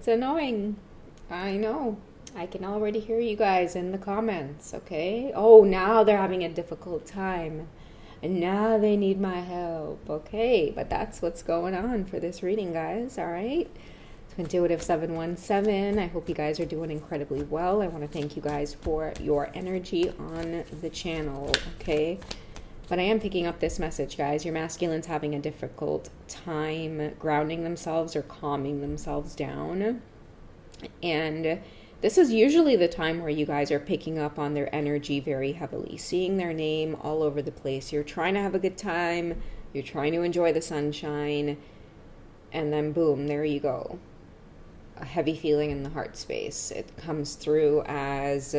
It's annoying. I know. I can already hear you guys in the comments, okay? Oh, now they're having a difficult time. And now they need my help, okay? But that's what's going on for this reading, guys, all right? It's Intuitive 717. I hope you guys are doing incredibly well. I want to thank you guys for your energy on the channel, okay? But I am picking up this message, guys. Your masculine's having a difficult time grounding themselves or calming themselves down. And this is usually the time where you guys are picking up on their energy very heavily, seeing their name all over the place. You're trying to have a good time, you're trying to enjoy the sunshine, and then boom, there you go. A heavy feeling in the heart space. It comes through as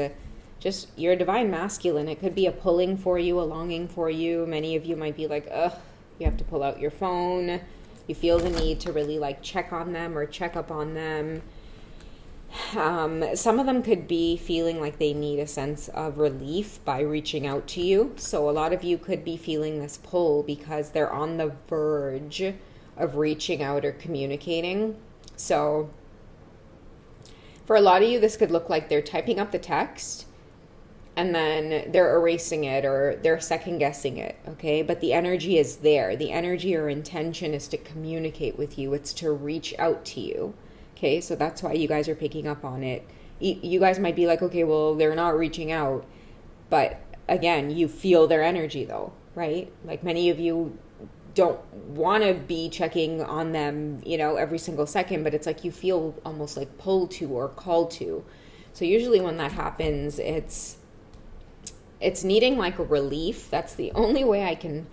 just your divine masculine. It could be a pulling for you, a longing for you. Many of you might be like, ugh, you have to pull out your phone. You feel the need to really like check on them or check up on them. Some of them could be feeling like they need a sense of relief by reaching out to you. So a lot of you could be feeling this pull because they're on the verge of reaching out or communicating. So for a lot of you, this could look like they're typing up the text and then they're erasing it or they're second guessing it, okay? But the energy is there. The energy or intention is to communicate with you. It's to reach out to you. Okay, so that's why you guys are picking up on it. You guys might be like, okay, well, they're not reaching out. But again, you feel their energy though, right? Like many of you don't want to be checking on them, you know, every single second, but it's like you feel almost like pulled to or called to. So usually when that happens, it's needing like a relief. That's the only way I can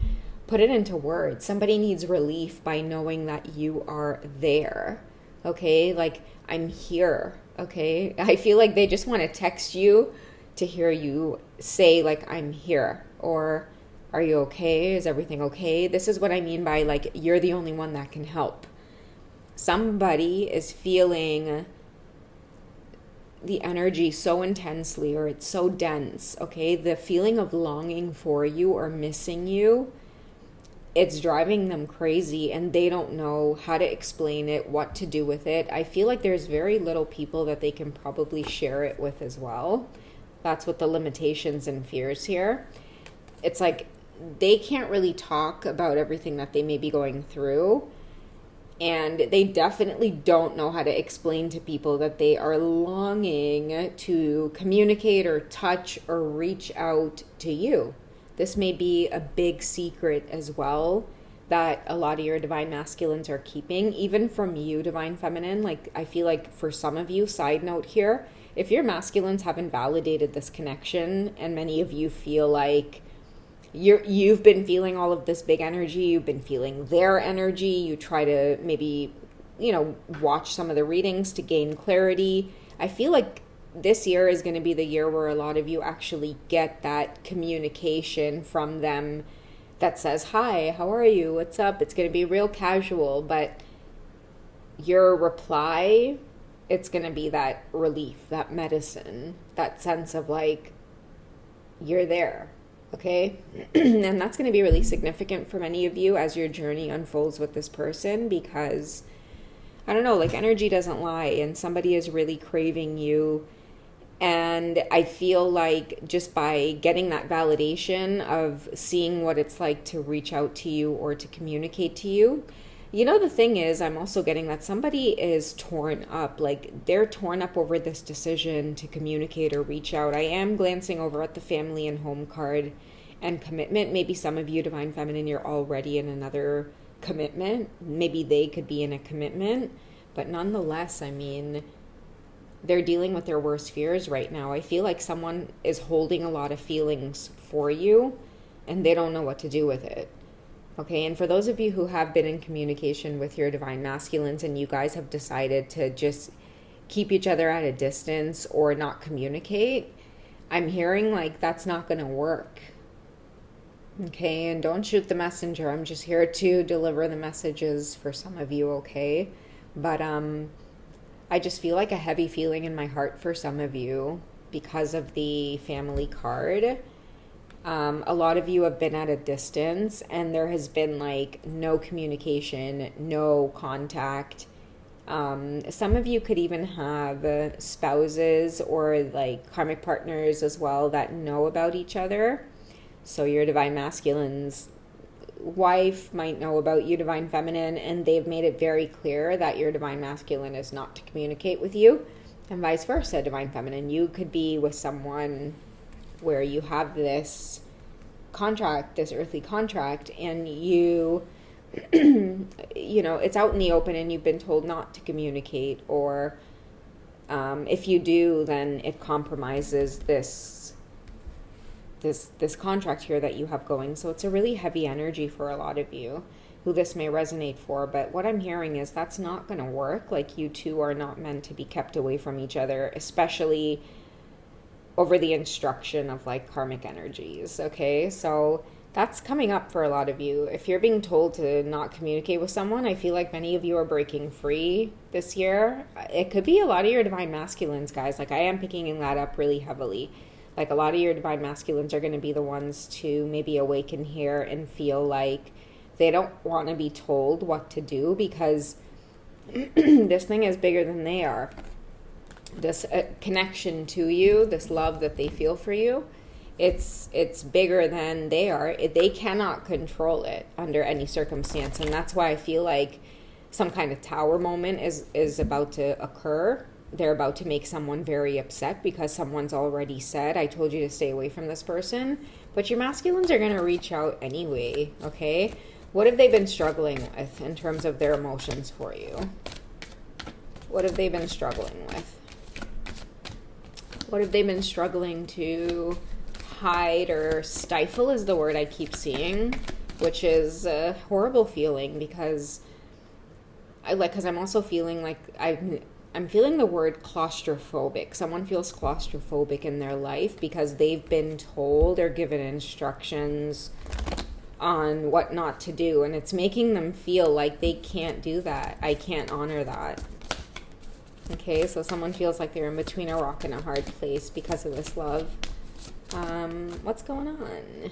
put it into words. Somebody needs relief by knowing that you are there. Okay, like I'm here. Okay, I feel like they just want to text you to hear you say like I'm here, or are you okay? Is everything okay? This is what I mean by like you're the only one that can help. Somebody is feeling the energy so intensely, or it's so dense. Okay, the feeling of longing for you or missing you, it's driving them crazy and they don't know how to explain it, what to do with it. I feel like there's very little people that they can probably share it with as well. That's what the limitations and fears here. It's like they can't really talk about everything that they may be going through. And they definitely don't know how to explain to people that they are longing to communicate or touch or reach out to you. This may be a big secret as well that a lot of your divine masculines are keeping, even from you, divine feminine. Like, I feel like for some of you, side note here, if your masculines haven't validated this connection and many of you feel like you've been feeling all of this big energy, you've been feeling their energy, you try to maybe, you know, watch some of the readings to gain clarity. I feel like this year is going to be the year where a lot of you actually get that communication from them that says, hi, how are you? What's up? It's going to be real casual, but your reply, it's going to be that relief, that medicine, that sense of like, you're there, okay? And that's going to be really significant for many of you as your journey unfolds with this person because, I don't know, like energy doesn't lie and somebody is really craving you. And I feel like just by getting that validation of seeing what it's like to reach out to you or to communicate to you, you know, the thing is, I'm also getting that somebody is torn up, like they're torn up over this decision to communicate or reach out. I am glancing over at the family and home card and commitment. Maybe some of you, divine feminine, you're already in another commitment. Maybe they could be in a commitment, but nonetheless, I mean, they're dealing with their worst fears right now. I feel like someone is holding a lot of feelings for you and they don't know what to do with it. Okay, and for those of you who have been in communication with your divine masculines and you guys have decided to just keep each other at a distance or not communicate, I'm hearing like that's not going to work. Okay, and don't shoot the messenger. I'm just here to deliver the messages for some of you, okay? But I just feel like a heavy feeling in my heart for some of you because of the family card. A lot of you have been at a distance and there has been like no communication, no contact. Some of you could even have spouses or like karmic partners as well that know about each other. So your divine masculine's wife might know about you, divine feminine, and they've made it very clear that your divine masculine is not to communicate with you, and vice versa, divine feminine. You could be with someone where you have this contract, this earthly contract, and you it's out in the open and you've been told not to communicate, or if you do, then it compromises this contract here that you have going. So it's a really heavy energy for a lot of you who this may resonate for. But what I'm hearing is that's not going to work. Like, you two are not meant to be kept away from each other, especially over the instruction of like karmic energies. Okay, so that's coming up for a lot of you. If you're being told to not communicate with someone, I feel like many of you are breaking free this year. It could be a lot of your divine masculines, guys. Like, I am picking that up really heavily. Like, a lot of your divine masculines are going to be the ones to maybe awaken here and feel like they don't want to be told what to do, because this thing is bigger than they are. This connection to you, this love that they feel for you, it's bigger than they are. They cannot control it under any circumstance, and that's why I feel like some kind of tower moment is about to occur. They're about to make someone very upset because someone's already said, I told you to stay away from this person. But your masculines are going to reach out anyway, okay? What have they been struggling with in terms of their emotions for you? What have they been struggling with? What have they been struggling to hide or stifle is the word I keep seeing, which is a horrible feeling, because I'm also feeling like I'm feeling the word claustrophobic. Someone feels claustrophobic in their life because they've been told or given instructions on what not to do, and it's making them feel like they can't do that. I can't honor that. Okay, so someone feels like they're in between a rock and a hard place because of this love. What's going on?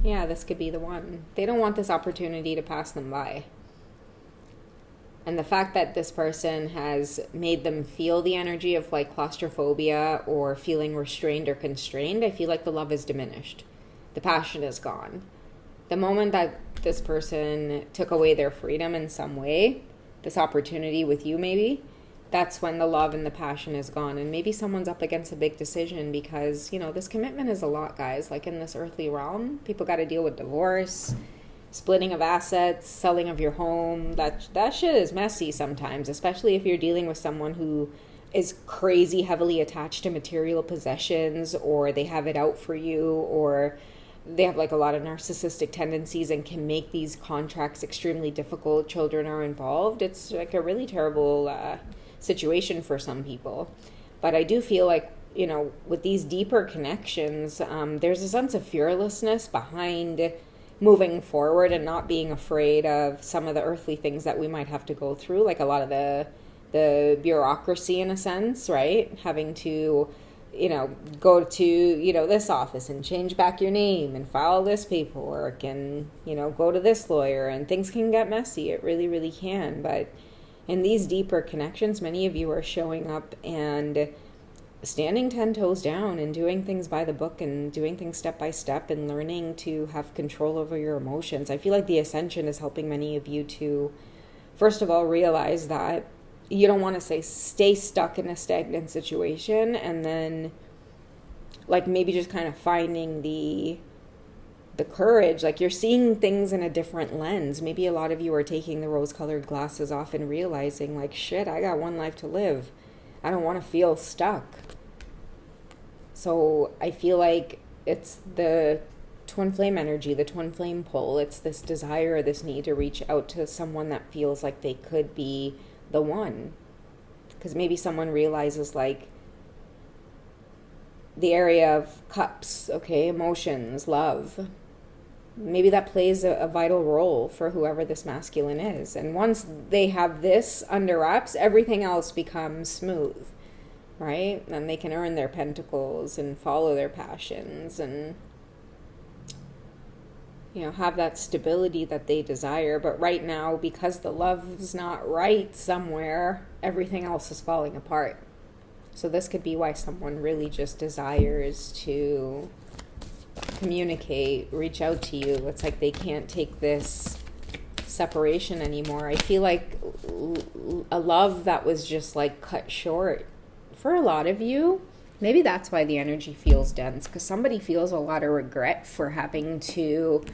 Yeah, this could be the one. They don't want this opportunity to pass them by. And the fact that this person has made them feel the energy of like claustrophobia or feeling restrained or constrained, I feel like the love is diminished. The passion is gone. The moment that this person took away their freedom in some way, this opportunity with you maybe, that's when the love and the passion is gone. And maybe someone's up against a big decision because, this commitment is a lot, guys. Like, in this earthly realm, people got to deal with divorce, splitting of assets, selling of your home. That shit is messy sometimes, especially if you're dealing with someone who is crazy heavily attached to material possessions, or they have it out for you, or they have like a lot of narcissistic tendencies and can make these contracts extremely difficult. Children are involved. It's like a really terrible situation for some people. But I do feel like, with these deeper connections, there's a sense of fearlessness behind moving forward and not being afraid of some of the earthly things that we might have to go through, like a lot of the bureaucracy in a sense, right? Having to, go to, this office and change back your name and file this paperwork and, go to this lawyer, and things can get messy. It really, really can. But in these deeper connections, many of you are showing up and standing 10 toes down and doing things by the book and doing things step by step and learning to have control over your emotions. I feel like the ascension is helping many of you to, first of all, realize that you don't want to stay stuck in a stagnant situation, and then like maybe just kind of finding the courage, like you're seeing things in a different lens. Maybe a lot of you are taking the rose-colored glasses off and realizing like, shit, I got one life to live. I don't want to feel stuck. So I feel like it's the twin flame energy, the twin flame pull. It's this desire, this need to reach out to someone that feels like they could be the one. Because maybe someone realizes like the area of cups, okay, emotions, love. Maybe that plays a vital role for whoever this masculine is. And once they have this under wraps, everything else becomes smooth, right? Then they can earn their pentacles and follow their passions. And have that stability that they desire. But right now, because the love's not right somewhere, everything else is falling apart. So this could be why someone really just desires to communicate, reach out to you. It's like they can't take this separation anymore. I feel like a love that was just like cut short for a lot of you. Maybe that's why the energy feels dense, because somebody feels a lot of regret for having to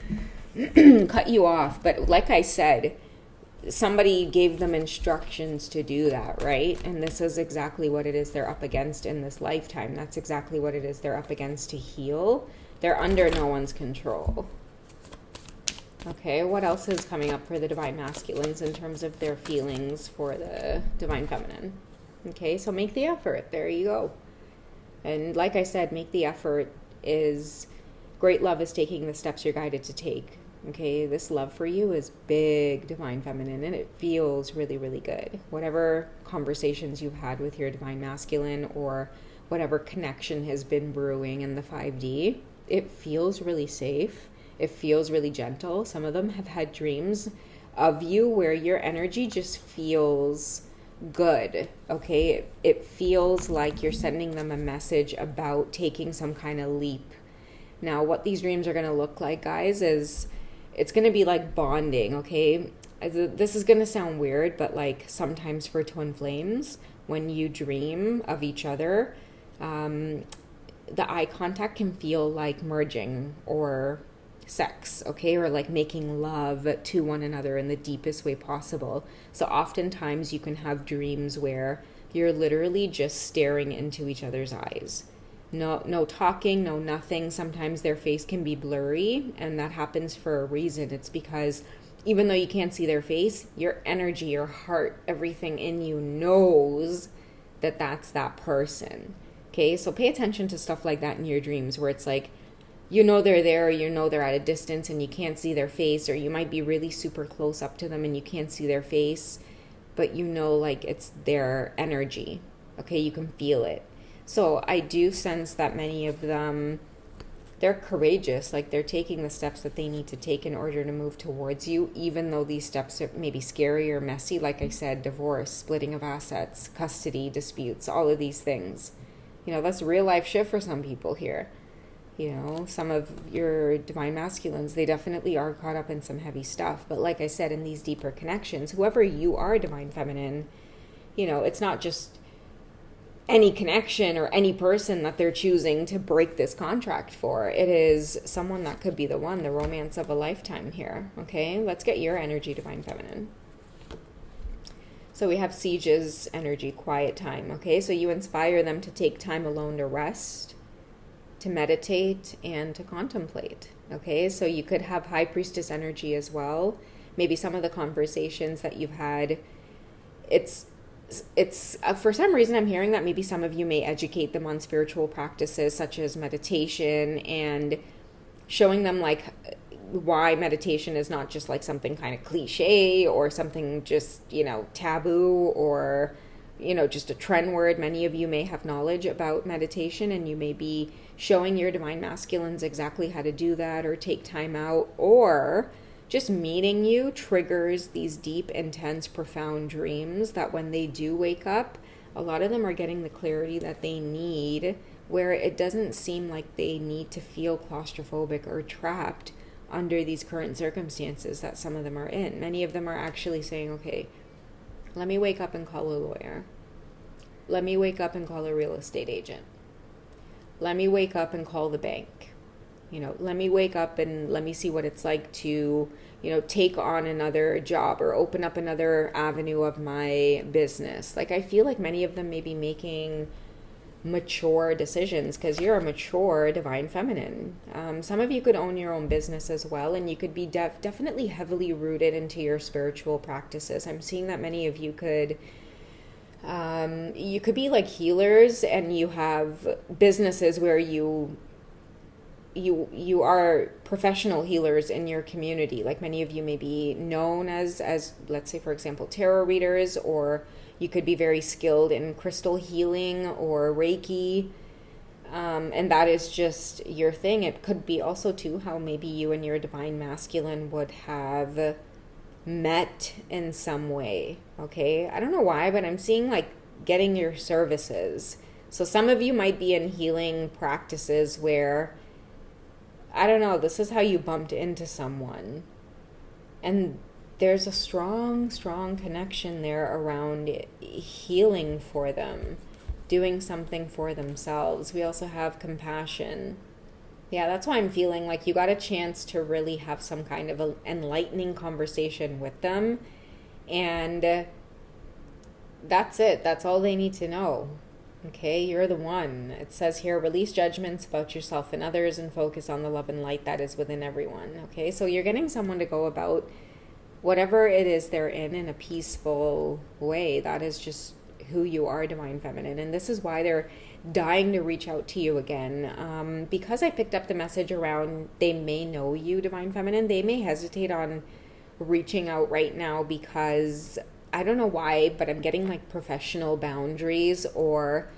cut you off. But like I said, somebody gave them instructions to do that, right? And this is exactly what it is they're up against in this lifetime. That's exactly what it is they're up against to heal. They're under no one's control. Okay, what else is coming up for the Divine Masculines in terms of their feelings for the Divine Feminine? Okay, so make the effort. There you go. And like I said, make the effort is great love is taking the steps you're guided to take. Okay, this love for you is big, Divine Feminine, and it feels really, really good. Whatever conversations you've had with your Divine Masculine or whatever connection has been brewing in the 5D, it feels really safe. It feels really gentle. Some of them have had dreams of you where your energy just feels good. Okay, it feels like you're sending them a message about taking some kind of leap. Now, what these dreams are going to look like, guys, is it's going to be like bonding, okay? This is going to sound weird, but like sometimes for twin flames, when you dream of each other, the eye contact can feel like merging or sex, okay? Or like making love to one another in the deepest way possible. So oftentimes you can have dreams where you're literally just staring into each other's eyes. No talking, no nothing. Sometimes their face can be blurry, and that happens for a reason. It's because even though you can't see their face, your energy, your heart, everything in you knows that that's that person. Okay, so pay attention to stuff like that in your dreams where it's like, they're there, or they're at a distance and you can't see their face, or you might be really super close up to them and you can't see their face, but like it's their energy. Okay, you can feel it. So I do sense that many of them, they're courageous, like they're taking the steps that they need to take in order to move towards you, even though these steps are maybe scary or messy. Like I said, divorce, splitting of assets, custody disputes, all of these things. That's real life shit for some people here. Some of your Divine Masculines, they definitely are caught up in some heavy stuff. But like I said, in these deeper connections, whoever you are, Divine Feminine, it's not just any connection or any person that they're choosing to break this contract for. It is someone that could be the one, the romance of a lifetime here. Okay, let's get your energy, Divine Feminine. So we have Siege's energy, quiet time. Okay, so you inspire them to take time alone to rest, to meditate, and to contemplate. Okay, so you could have High Priestess energy as well. Maybe some of the conversations that you've had, it's for some reason I'm hearing that maybe some of you may educate them on spiritual practices such as meditation, and showing them like why meditation is not just like something kind of cliche or something just taboo or just a trend word. Many of you may have knowledge about meditation, and you may be showing your Divine Masculines exactly how to do that, or take time out, or just meeting you triggers these deep, intense, profound dreams that when they do wake up, a lot of them are getting the clarity that they need, where it doesn't seem like they need to feel claustrophobic or trapped under these current circumstances that some of them are in. Many of them are actually saying, okay, let me wake up and call a lawyer. Let me wake up and call a real estate agent. Let me wake up and call the bank. Let me wake up and let me see what it's like to, take on another job or open up another avenue of my business. Like, I feel like many of them may be making mature decisions because you're a mature Divine Feminine. Some of you could own your own business as well, and you could be definitely heavily rooted into your spiritual practices. I'm seeing that many of you could be like healers, and you have businesses where you are professional healers in your community. Like, many of you may be known as let's say, for example, tarot readers, or you could be very skilled in crystal healing or Reiki. And that is just your thing. It could be also too how maybe you and your divine masculine would have met in some way. Okay, I don't know why, but I'm seeing like getting your services. So some of you might be in healing practices where, I don't know, this is how you bumped into someone, and there's a strong connection there around healing for them, doing something for themselves. We also have compassion. Yeah, that's why I'm feeling like you got a chance to really have some kind of an enlightening conversation with them. And that's it. That's all they need to know. Okay, you're the one. It says here, release judgments about yourself and others and focus on the love and light that is within everyone. Okay, so you're getting someone to go about whatever it is they're in a peaceful way. That is just who you are, Divine Feminine. And this is why they're dying to reach out to you again. Because I picked up the message around they may know you, Divine Feminine, they may hesitate on reaching out right now because I don't know why, but I'm getting like professional boundaries, or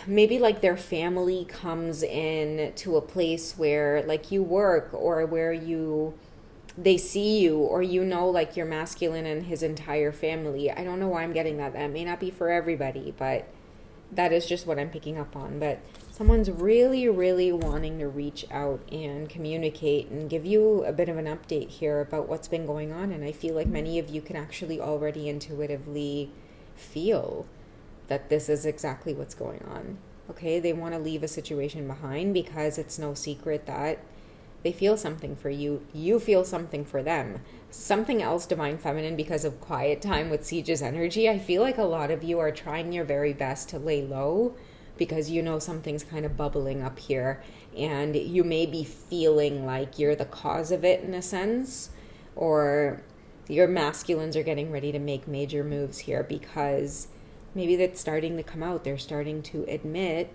maybe like their family comes in to a place where like you work, or where they see you, or like your masculine and his entire family. I don't know why I'm getting that. That may not be for everybody, but that is just what I'm picking up on. But someone's really wanting to reach out and communicate and give you a bit of an update here about what's been going on. And I feel like many of you can actually already intuitively feel that this is exactly what's going on. Okay, they want to leave a situation behind because it's no secret that they feel something for you. You feel something for them. Something else, Divine Feminine, because of quiet time with Siege's energy, I feel like a lot of you are trying your very best to lay low because something's kind of bubbling up here, and you may be feeling like you're the cause of it in a sense, or your masculines are getting ready to make major moves here because maybe that's starting to come out. They're starting to admit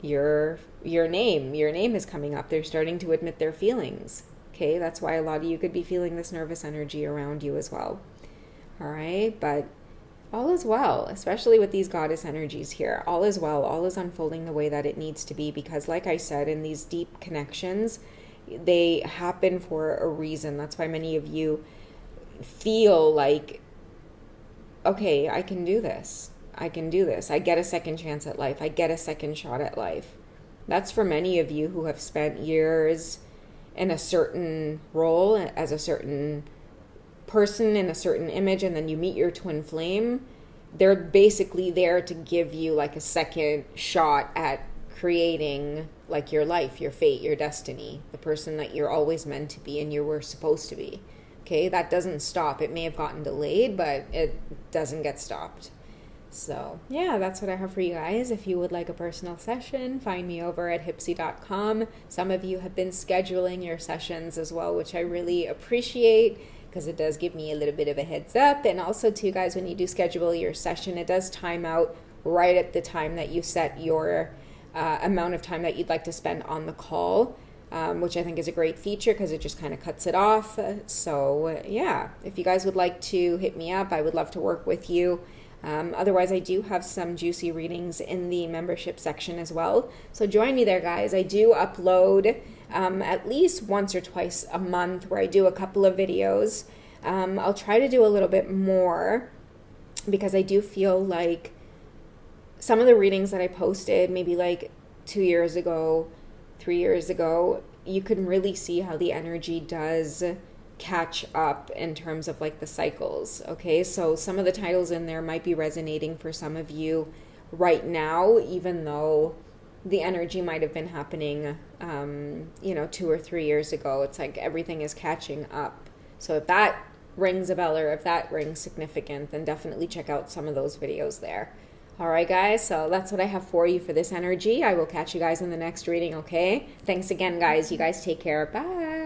your name is coming up. They're starting to admit their feelings. Okay, that's why a lot of you could be feeling this nervous energy around you as well. All right, but all is well, especially with these goddess energies here. All is well. All is unfolding the way that it needs to be, because like I said, in these deep connections, they happen for a reason. That's why many of you feel like, okay, I can do this. I can do this. I get a second chance at life. I get a second shot at life. That's for many of you who have spent years in a certain role as a certain person in a certain image, and then you meet your twin flame. They're basically there to give you like a second shot at creating like your life, your fate, your destiny, the person that you're always meant to be and you were supposed to be. Okay, that doesn't stop. It may have gotten delayed, but it doesn't get stopped. So yeah, that's what I have for you guys. If you would like a personal session, find me over at Hypsy.com. Some of you have been scheduling your sessions as well, which I really appreciate, because it does give me a little bit of a heads up. And also too, guys, when you do schedule your session, it does time out right at the time that you set your amount of time that you'd like to spend on the call, which I think is a great feature because it just kind of cuts it off. So yeah, if you guys would like to hit me up, I would love to work with you. Otherwise, I do have some juicy readings in the membership section as well. So join me there, guys. I do upload at least once or twice a month where I do a couple of videos. I'll try to do a little bit more because I do feel like some of the readings that I posted maybe like 2 years ago, 3 years ago, you can really see how the energy does catch up in terms of like the cycles. Okay, so some of the titles in there might be resonating for some of you right now, even though the energy might have been happening 2 or 3 years ago. It's like everything is catching up. So if that rings a bell, or if that rings significant, then definitely check out some of those videos there. All right, guys, so that's what I have for you for this energy. I will catch you guys in the next reading, okay? Thanks again, guys. You guys take care. Bye.